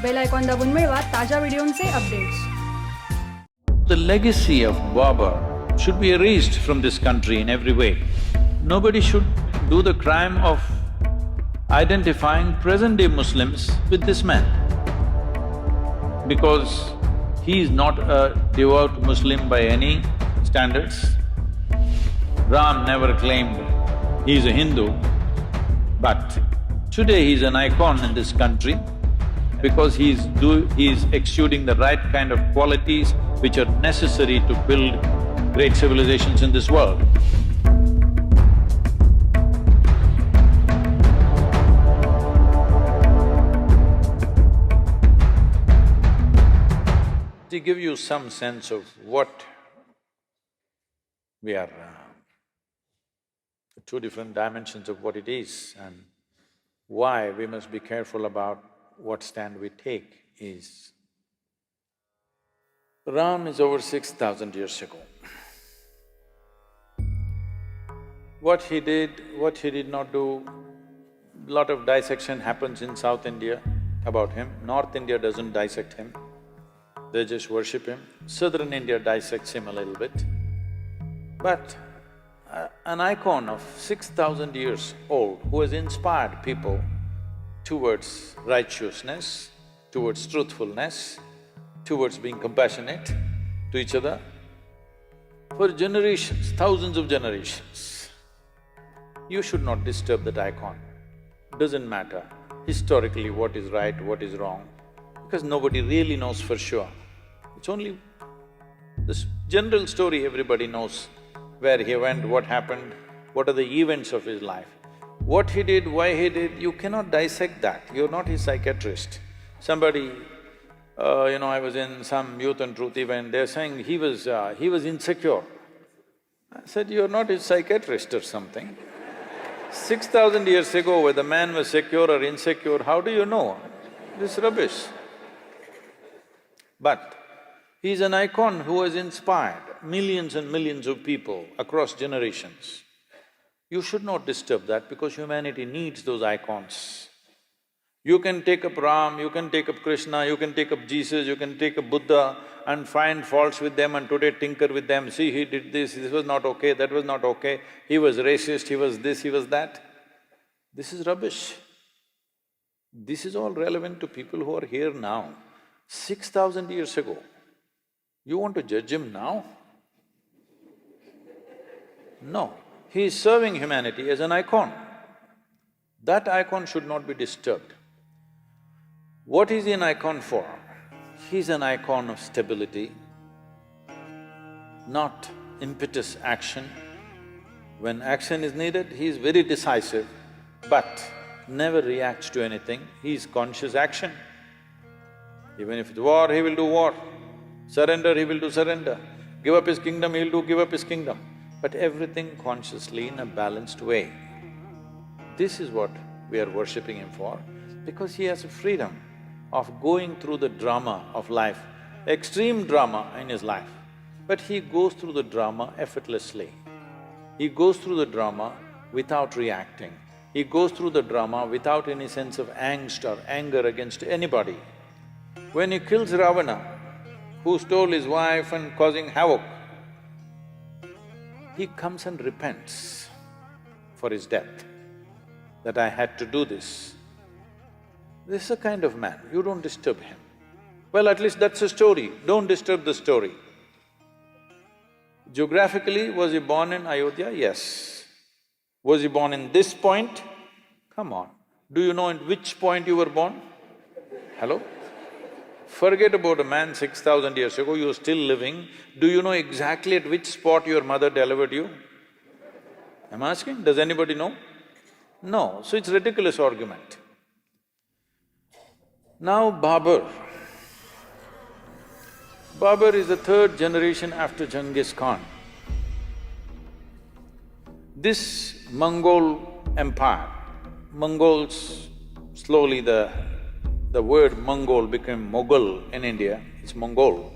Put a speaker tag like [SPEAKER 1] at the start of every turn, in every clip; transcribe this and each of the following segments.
[SPEAKER 1] Bell icon दाबून मिळवा ताज्या व्हिडिओंचे updates.
[SPEAKER 2] The legacy of Babur should be erased from this country in every way. Nobody should do the crime of identifying present-day Muslims with this man, because he is not a devout Muslim by any standards. Ram never claimed he is a Hindu, but today he is an icon in this country because he is exuding the right kind of qualities which are necessary to build great civilizations in this world. To give you some sense of what we are, two different dimensions of what it is and why we must be careful about what stand we take is, Ram is over 6,000 years ago. What he did not do, lot of dissection happens in South India about him. North India doesn't dissect him, they just worship him. Southern India dissects him a little bit. But an icon of 6,000 years old who has inspired people towards righteousness, towards truthfulness, towards being compassionate to each other for generations, thousands of generations. You should not disturb that icon. Doesn't matter historically what is right, what is wrong, because nobody really knows for sure. It's only this general story everybody knows, where he went, what happened, what are the events of his life. What he did, why he did, you cannot dissect that, you're not his psychiatrist. Somebody, I was in some Youth and Truth event, they're saying he was insecure. I said, you're not his psychiatrist or something. 6,000 years ago, whether the man was secure or insecure, how do you know? This is rubbish. But he's an icon who has inspired millions and millions of people across generations. You should not disturb that because humanity needs those icons. You can take up Ram, you can take up Krishna, you can take up Jesus, you can take up Buddha and find faults with them and today tinker with them. See, he did this was not okay, that was not okay, he was racist, he was this, he was that. This is rubbish. This is all relevant to people who are here now. 6,000 years ago, you want to judge him now? No. He is serving humanity as an icon. That icon should not be disturbed. What is he an icon for? He's an icon of stability, not impetus action. When action is needed, he is very decisive, but never reacts to anything, he is conscious action. Even if it's war, he will do war. Surrender, he will do surrender. Give up his kingdom, he'll do give up his kingdom. But everything consciously in a balanced way. This is what we are worshipping him for, because he has a freedom of going through the drama of life, extreme drama in his life. But he goes through the drama effortlessly. He goes through the drama without reacting. He goes through the drama without any sense of angst or anger against anybody. When he kills Ravana, who stole his wife and causing havoc, he comes and repents for his death, that I had to do this. This is a kind of man, you don't disturb him. Well, at least that's a story, don't disturb the story. Geographically, was he born in Ayodhya? Yes. Was he born in this point? Come on, do you know in which point you were born? Hello? Forget about a man 6,000 years ago, you're still living. Do you know exactly at which spot your mother delivered you? I'm asking, does anybody know? No, so it's ridiculous argument. Now Babur. Babur is the third generation after Genghis Khan. This Mongol empire, Mongols, slowly the word Mongol became Mughal in India, it's Mongol.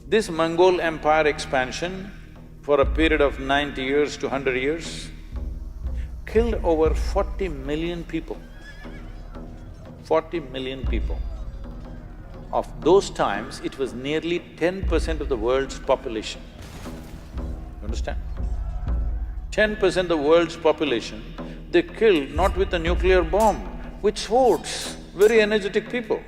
[SPEAKER 2] This Mongol empire expansion for a period of 90 years to 100 years killed over 40 million people. 40 million people. Of those times, it was nearly 10% of the world's population. You understand? 10% of the world's population, they killed not with a nuclear bomb, with swords, very energetic people.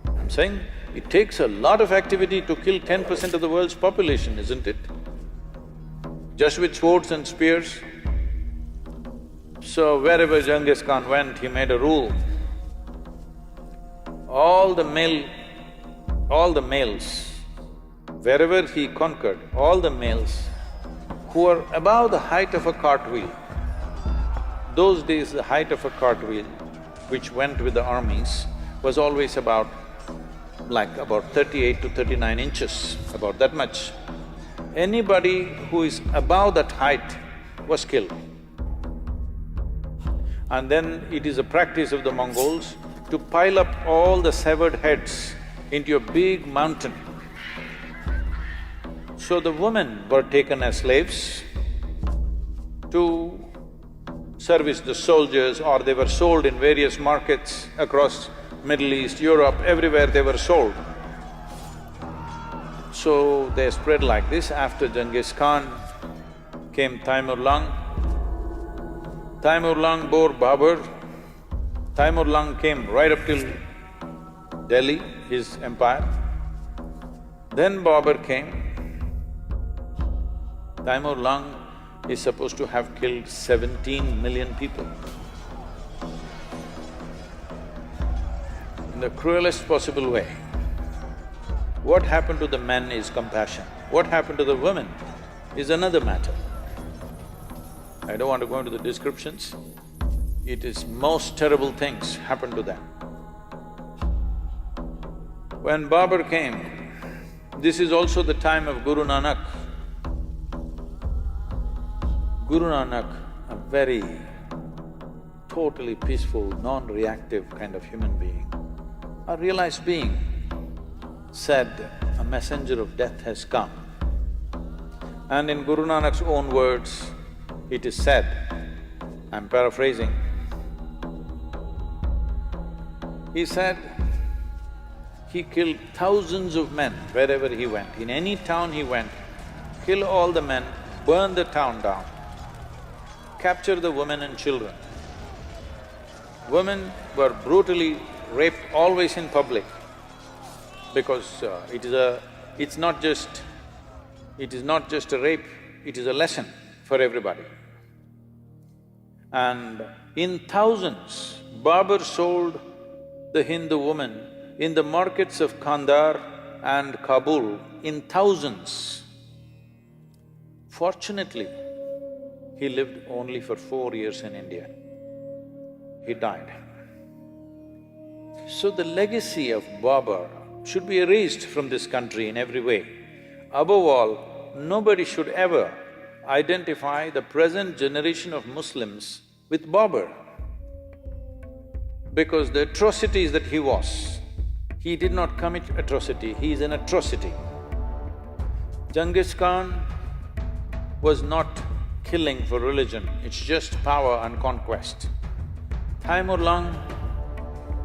[SPEAKER 2] I'm saying it takes a lot of activity to kill 10% of the world's population, isn't it? Just with swords and spears. So wherever Genghis Khan went, he made a rule. All the males, wherever he conquered, all the males who were above the height of a cartwheel. Those days, the height of a cartwheel, which went with the armies, was always about 38 to 39 inches, about that much. Anybody who is above that height was killed. And then it is a practice of the Mongols to pile up all the severed heads into a big mountain. So the women were taken as slaves to service the soldiers, or they were sold in various markets across Middle East, Europe, everywhere they were sold. So they spread like this. After Genghis Khan came Taimur Lung. Taimur Lung bore Babur. Taimur Lung came right up till Delhi, his empire. Then Babur came. Taimur Lung is supposed to have killed 17 million people. In the cruelest possible way. What happened to the men is compassion. What happened to the women is another matter. I don't want to go into the descriptions. It is most terrible things happened to them. When Babur came, this is also the time of Guru Nanak. Guru Nanak, a very totally peaceful, non-reactive kind of human being, a realized being, said, "A messenger of death has come." And in Guru Nanak's own words, it is said, I'm paraphrasing, he said, he killed thousands of men wherever he went. In any town he went, kill all the men, burn the town down, capture the women and children. Women were brutally raped always in public because it is not just a rape, it is a lesson for everybody. And in thousands, Babur sold the Hindu woman in the markets of Kandahar and Kabul in thousands. Fortunately, he lived only for 4 years in India. He died. So the legacy of Babur should be erased from this country in every way. Above all, nobody should ever identify the present generation of Muslims with Babur. Because the atrocities that he did not commit atrocity, he is an atrocity. Genghis Khan was not killing for religion, it's just power and conquest. Taimur Lung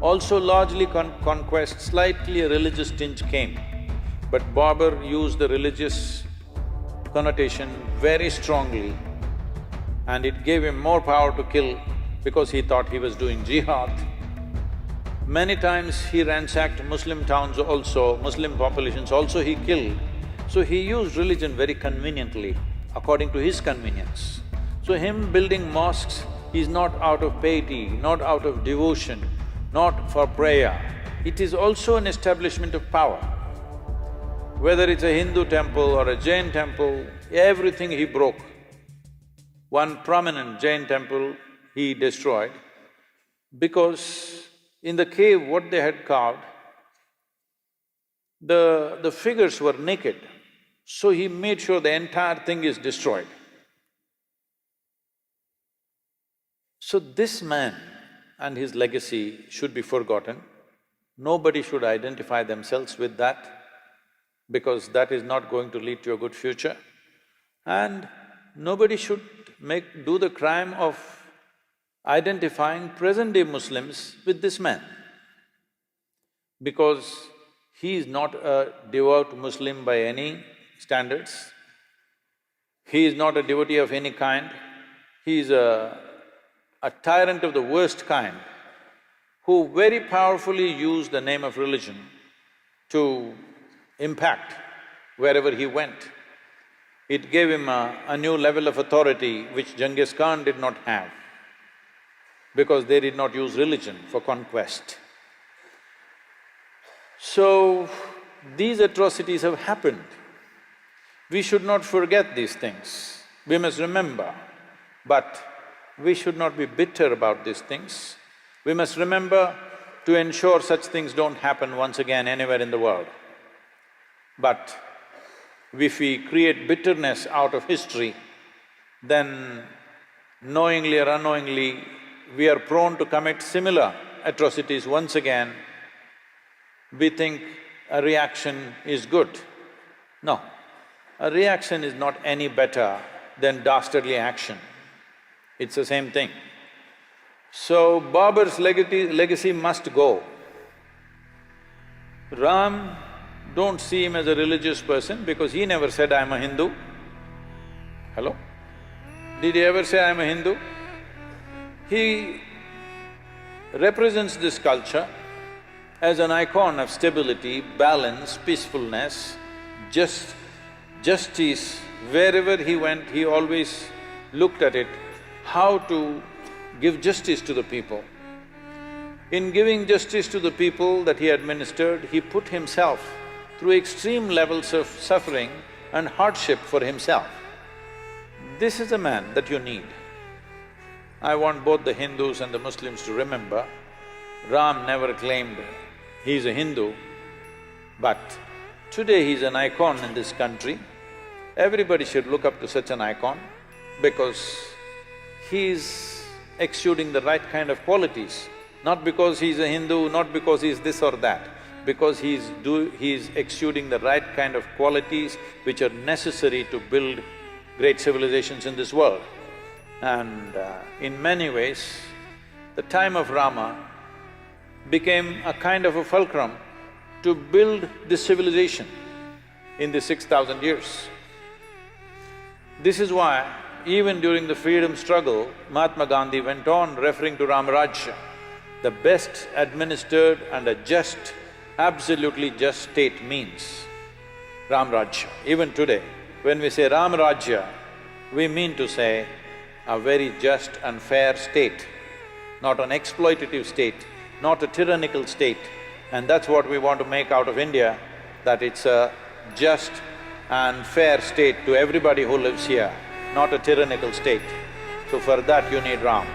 [SPEAKER 2] also largely conquest, slightly a religious tinge came. But Babur used the religious connotation very strongly and it gave him more power to kill because he thought he was doing jihad. Many times he ransacked Muslim towns also, Muslim populations also he killed. So he used religion very conveniently, according to his convenience. So him building mosques is not out of piety, not out of devotion, not for prayer. It is also an establishment of power. Whether it's a Hindu temple or a Jain temple, everything he broke. One prominent Jain temple he destroyed because in the cave what they had carved, the figures were naked, so he made sure the entire thing is destroyed. So this man and his legacy should be forgotten. Nobody should identify themselves with that because that is not going to lead to a good future. And nobody should do the crime of identifying present-day Muslims with this man. because he is not a devout Muslim by any standards, he is not a devotee of any kind, he is a tyrant of the worst kind who very powerfully used the name of religion to impact wherever he went. It gave him a new level of authority which Genghis Khan did not have, because they did not use religion for conquest. So, these atrocities have happened. We should not forget these things. We must remember, but we should not be bitter about these things. We must remember to ensure such things don't happen once again anywhere in the world. But if we create bitterness out of history, then knowingly or unknowingly, we are prone to commit similar atrocities once again. We think a reaction is good. No, a reaction is not any better than dastardly action. It's the same thing. So, Babur's legacy must go. Ram, don't see him as a religious person because he never said, "I'm a Hindu." Hello? Did he ever say, "I'm a Hindu"? He represents this culture as an icon of stability, balance, peacefulness, justice. Wherever he went, he always looked at it, how to give justice to the people. In giving justice to the people that he administered, he put himself through extreme levels of suffering and hardship for himself. This is a man that you need. I want both the Hindus and the Muslims to remember, Ram never claimed he is a Hindu, but today he is an icon in this country. Everybody should look up to such an icon because he is exuding the right kind of qualities, not because he is a Hindu, not because he is this or that, because he is exuding the right kind of qualities which are necessary to build great civilizations in this world. And in many ways, the time of Rama became a kind of a fulcrum to build this civilization in the 6,000 years. This is why even during the freedom struggle, Mahatma Gandhi went on referring to Ramarajya, the best administered and a just, absolutely just state means Ramarajya. Even today, when we say Ramarajya, we mean to say a very just and fair state, not an exploitative state, not a tyrannical state. And that's what we want to make out of India, that it's a just and fair state to everybody who lives here, not a tyrannical state. So for that you need Ram.